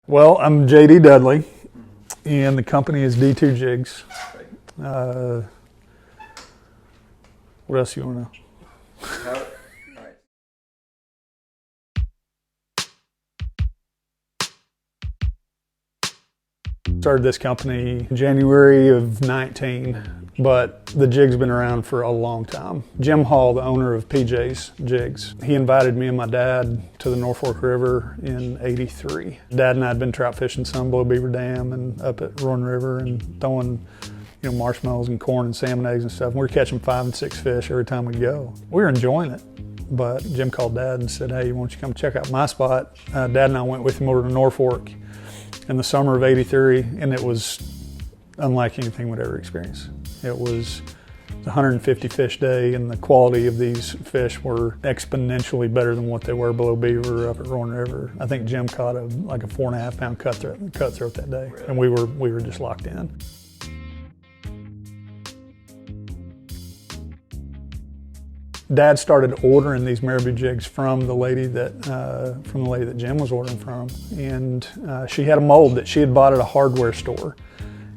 Well, I'm J.D. Dudley, and the company is D2 Jigs. What else you want to know? Started this company in January of 19, but the jig's been around for a long time. Jim Hall, the owner of PJ's Jigs, he invited me and my dad to the Norfolk River in '83. Dad and I had been trout fishing some below Beaver Dam and up at Roaring River and throwing marshmallows and corn and salmon eggs and stuff. And we were catching 5 and 6 fish every time we go. We were enjoying it, but Jim called Dad and said, "Hey, why don't you come check out my spot?" Dad and I went with him over to Norfolk in the summer of '83, and it was unlike anything we'd ever experienced. It was 150 fish day, and the quality of these fish were exponentially better than what they were below Beaver up at Roaring River. I think Jim caught a 4.5 pound cutthroat that day, and we were just locked in. Dad started ordering these marabou jigs from the lady that Jim was ordering from, and she had a mold that she had bought at a hardware store,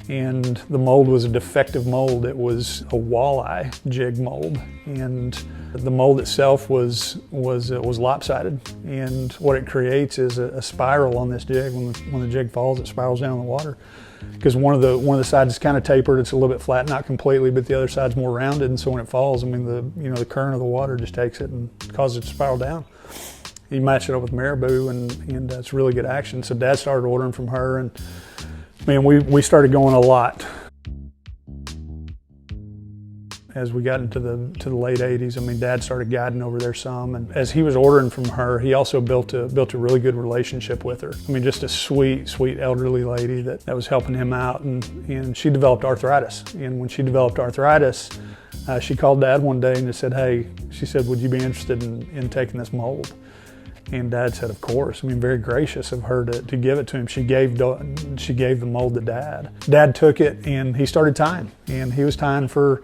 and the mold was a defective mold. It was a walleye jig mold, and the mold itself was lopsided, and what it creates is a spiral on this jig. When the jig falls, it spirals down in the water, because one of the sides is kind of tapered. It's a little bit flat, not completely, but the other side's more rounded, and so when it falls, I mean, the current of the water just takes it and causes it to spiral down. You match it up with marabou, and it's really good action. So Dad started ordering from her, and man, we started going a lot as we got into the late '80s. I mean, Dad started guiding over there some, and as he was ordering from her, he also built a really good relationship with her. I mean, just a sweet elderly lady that was helping him out, and she developed arthritis. And when she developed arthritis, she called Dad one day and just said, "Hey," she said, "would you be interested in taking this mold?" And Dad said, "Of course." I mean, very gracious of her to give it to him. She gave the mold to Dad. Dad took it and he started tying, and he was tying for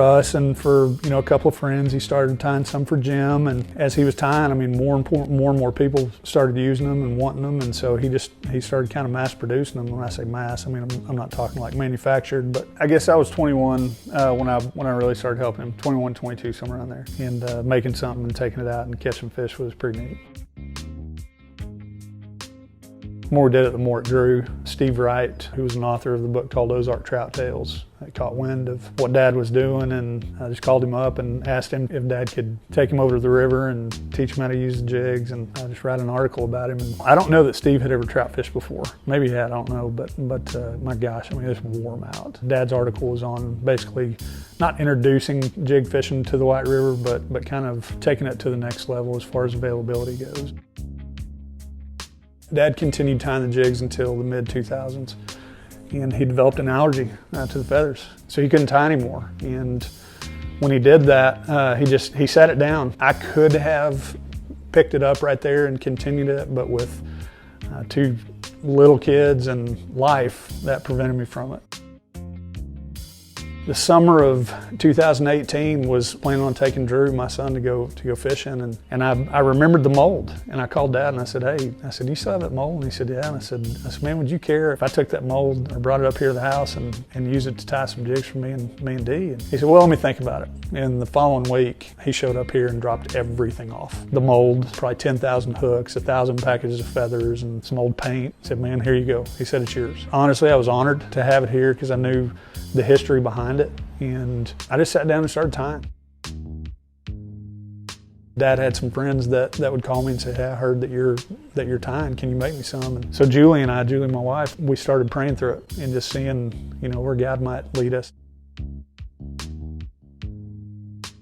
us and for a couple of friends. He started tying some for Jim, and as he was tying, I mean, more and more people started using them and wanting them, and so he started kind of mass producing them. When I say mass, I mean I'm not talking like manufactured, but I guess I was 21 when I really started helping him. 21, 22, somewhere around there, and making something and taking it out and catching fish was pretty neat. The more we did it, the more it grew. Steve Wright, who was an author of the book called Ozark Trout Tales, caught wind of what Dad was doing, and I just called him up and asked him if Dad could take him over to the river and teach him how to use the jigs, and I just write an article about him. And I don't know that Steve had ever trout fished before. Maybe he had, I don't know, but my gosh, I mean, it just wore him out. Dad's article was on basically not introducing jig fishing to the White River, but kind of taking it to the next level as far as availability goes. Dad continued tying the jigs until the mid-2000s, and he developed an allergy to the feathers, so he couldn't tie anymore. And when he did that, he sat it down. I could have picked it up right there and continued it, but with 2 little kids and life, that prevented me from it. The summer of 2018 was planning on taking Drew, my son, to go fishing, and I remembered the mold, and I called Dad and I said, "Hey," I said, "do you still have that mold?" And he said, "Yeah." And I said, "Man, would you care if I took that mold or brought it up here to the house and used it to tie some jigs for me and Dee?" And he said, "Well, let me think about it." And the following week, he showed up here and dropped everything off. The mold, probably 10,000 hooks, 1,000 packages of feathers, and some old paint. He said, "Man, here you go." He said, "It's yours." Honestly, I was honored to have it here because I knew the history behind it, and I just sat down and started tying. Dad had some friends that would call me and say, "Hey, I heard that you're tying. Can you make me some?" And so Julie, my wife, we started praying through it and just seeing, where God might lead us.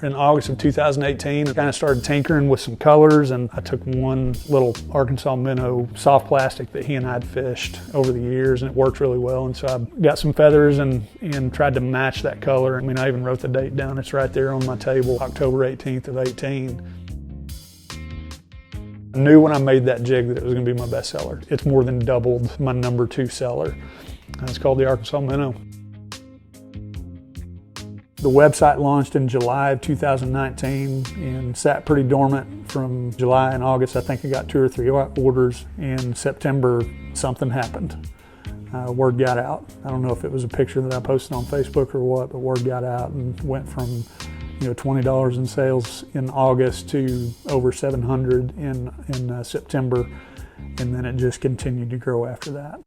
In August of 2018, I kind of started tinkering with some colors, and I took one little Arkansas minnow soft plastic that he and I had fished over the years, and it worked really well. And so I got some feathers and tried to match that color. I mean, I even wrote the date down. It's right there on my table, October 18th of 18. I knew when I made that jig that it was going to be my best seller. It's more than doubled my #2 seller. It's called the Arkansas Minnow. The website launched in July of 2019 and sat pretty dormant from July and August. I think I got 2 or 3 orders. In September, something happened. Word got out. I don't know if it was a picture that I posted on Facebook or what, but word got out and went from $20 in sales in August to over 700 in September, and then it just continued to grow after that.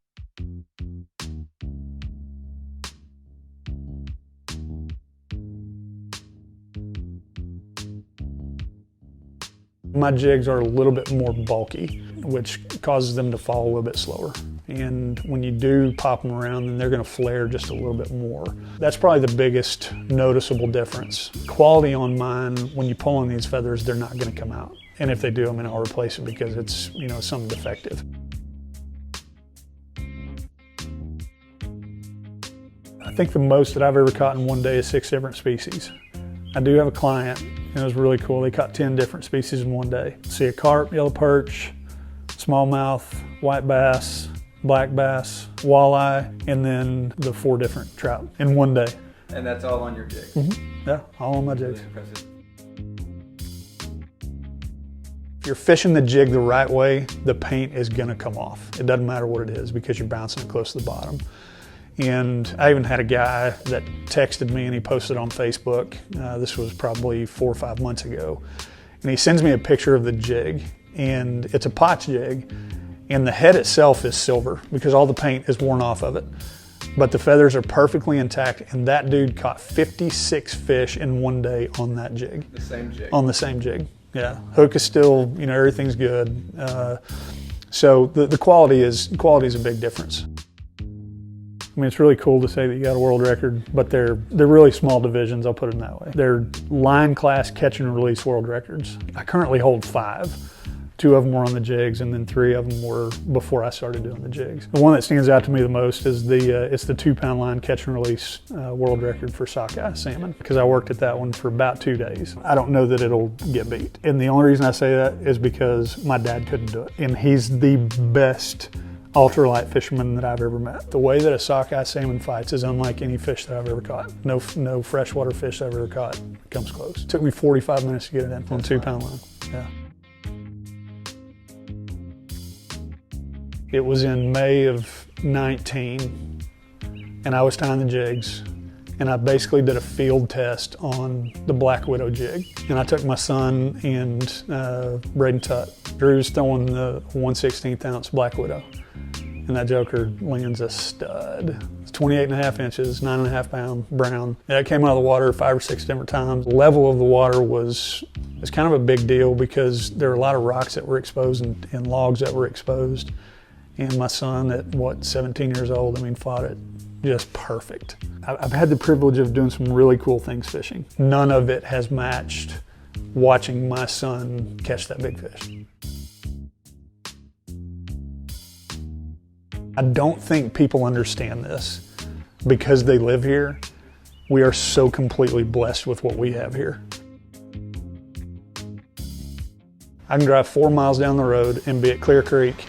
My jigs are a little bit more bulky, which causes them to fall a little bit slower. And when you do pop them around, then they're going to flare just a little bit more. That's probably the biggest noticeable difference. Quality on mine, when you pull on these feathers, they're not going to come out. And if they do, I'll replace it because it's something defective. I think the most that I've ever caught in one day is 6 different species. I do have a client, and it was really cool. They caught 10 different species in one day. See a carp, yellow perch, smallmouth, white bass, black bass, walleye, and then the 4 different trout in one day. And that's all on your jig? Mm-hmm. Yeah, all on my jigs. Really impressive. If you're fishing the jig the right way, the paint is gonna come off. It doesn't matter what it is because you're bouncing it close to the bottom. And I even had a guy that texted me and he posted on Facebook. This was probably 4 or 5 months ago. And he sends me a picture of the jig, and it's a potch jig. And the head itself is silver because all the paint is worn off of it. But the feathers are perfectly intact, and that dude caught 56 fish in one day on that jig. The same jig? On the same jig, yeah. Hook is still, everything's good. So the quality is a big difference. It's really cool to say that you got a world record, but they're really small divisions, I'll put it that way. They're line class catch and release world records. I currently hold 5. 2 of them were on the jigs, and then 3 of them were before I started doing the jigs. The one that stands out to me the most is it's the 2-pound line catch and release world record for sockeye salmon, because I worked at that one for about 2 days. I don't know that it'll get beat. And the only reason I say that is because my dad couldn't do it. And he's the best ultralight fisherman that I've ever met. The way that a sockeye salmon fights is unlike any fish that I've ever caught. No freshwater fish I've ever caught comes close. It took me 45 minutes to get it in on a 2-pound line. Yeah. It was in May of 19, and I was tying the jigs, and I basically did a field test on the Black Widow jig. And I took my son and Braden Tutt. Drew's throwing the 1/16 ounce Black Widow, and that joker lands a stud. It's 28.5 inches, 9.5 pound brown. Yeah, it came out of the water 5 or 6 different times. The level of the water was kind of a big deal because there were a lot of rocks that were exposed and logs that were exposed. And my son at 17 years old, fought it just perfect. I've had the privilege of doing some really cool things fishing. None of it has matched watching my son catch that big fish. I don't think people understand this because they live here. We are so completely blessed with what we have here. I can drive 4 miles down the road and be at Clear Creek,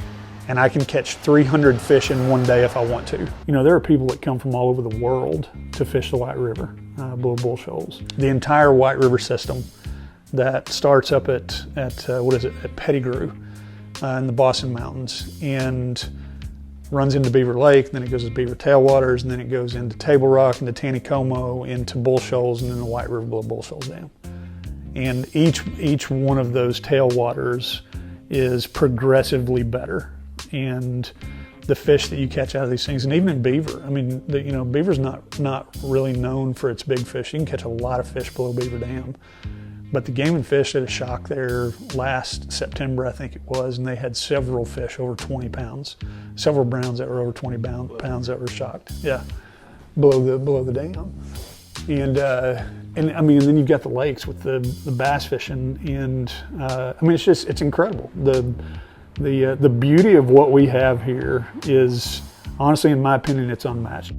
and I can catch 300 fish in one day if I want to. There are people that come from all over the world to fish the White River, Bull Shoals. The entire White River system that starts up at Pettigrew in the Boston Mountains and runs into Beaver Lake, then it goes to Beaver Tailwaters, and then it goes into Table Rock, into Taneycomo, into Bull Shoals, and then the White River below Bull Shoals Dam. And each one of those tailwaters is progressively better. And the fish that you catch out of these things, and even in beaver, beaver's not really known for its big fish. You can catch a lot of fish below Beaver Dam. But the Game and Fish did a shock there last September, I think it was, and they had several fish over 20 pounds, several browns that were over 20 pounds that were shocked. Yeah, below the dam. And then you've got the lakes with the bass fishing, and it's incredible. The beauty of what we have here is, honestly, in my opinion, it's unmatched.